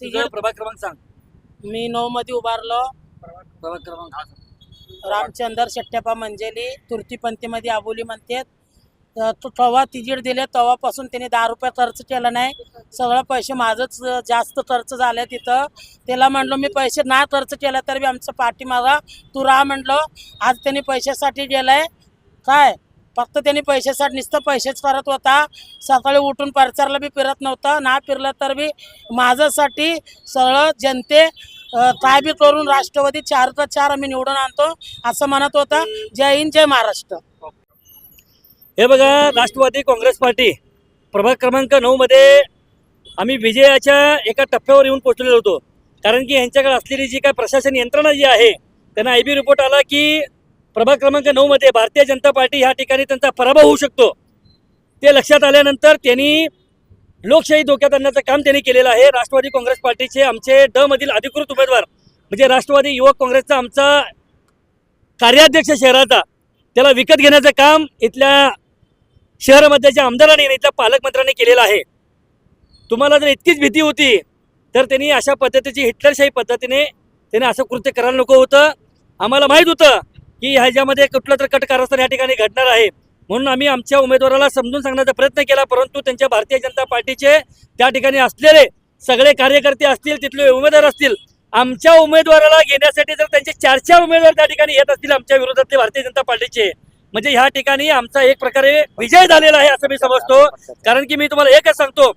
तुझं प्रभाग क्रमांक सांग. मी 9 मध्ये उभारलो. प्रभाग क्रमांक रामचंद्र शेट्ट्यापा मंजेली तृतीपंथीमध्ये आबोली म्हणतात. तो तेव्हा तिजीड दिले तेव्हापासून त्याने 10 रुपये खर्च केला नाही. सगळं पैसे माझंच जास्त खर्च झाले तिथं. त्याला म्हणलो मी पैसे ना खर्च केला तर बी आमचं पाठीमागा तू राहा म्हणलो. आज त्यांनी पैशासाठी गेलाय काय, फक्त त्यांनी पैशासाठी नुसतं पैसेच करत होता. सकाळी उठून प्रचारला बी फिरत नव्हता. ना फिरलं तर बी माझ्यासाठी सगळं जनते काय बी करून राष्ट्रवादी 4-4 आम्ही निवडून आणतो असं म्हणत होता. जय हिंद, जय महाराष्ट्र. हे बघा, राष्ट्रवादी काँग्रेस पार्टी प्रभाग क्रमांक 9 मध्ये आम्ही विजयाच्या एका टप्प्यावर येऊन पोहोचलेलो होतो. कारण की यांच्याकडे असलेली जी काय प्रशासन यंत्रणा जी आहे त्यांना IB रिपोर्ट आला की प्रभाग क्रमांक 9 मध्ये भारतीय जनता पार्टी ह्या ठिकाणी त्यांचा पराभव होऊ शकतो. ते लक्षात आल्यानंतर त्यांनी लोकशाही धोक्यात आणण्याचं काम त्यांनी केलेलं आहे. राष्ट्रवादी काँग्रेस पार्टीचे आमचे ड मधील अधिकृत उमेदवार म्हणजे राष्ट्रवादी युवक काँग्रेसचा आमचा कार्याध्यक्ष शहराचा त्याला विकत घेण्याचं काम इथल्या शहरामध्येच्या आमदारांनी आणि इथल्या पालकमंत्र्यांनी केलेलं आहे. तुम्हाला जर इतकीच भीती होती तर त्यांनी अशा पद्धतीची हिटलरशाही पद्धतीने त्याने असं कृत्य करायला नको होतं. आम्हाला माहीत होतं की ह्याच्यामध्ये कुठलं तर कट कारस्थान या ठिकाणी घडणार आहे. म्हणून आम्ही आमच्या उमेदवाराला समजून सांगण्याचा प्रयत्न केला. परंतु त्यांच्या भारतीय जनता पार्टीचे त्या ठिकाणी असलेले सगळे कार्यकर्ते असतील, तिथले उमेदवार असतील, आमच्या उमेदवाराला घेण्यासाठी जर त्यांचे 4 उमेदवार त्या ठिकाणी येत असतील आमच्या विरोधातले भारतीय जनता पार्टीचे, म्हणजे ह्या ठिकाणी आमचा एक प्रकारे विजय झालेला आहे असं मी समजतो. कारण की मी तुम्हाला एकच सांगतो,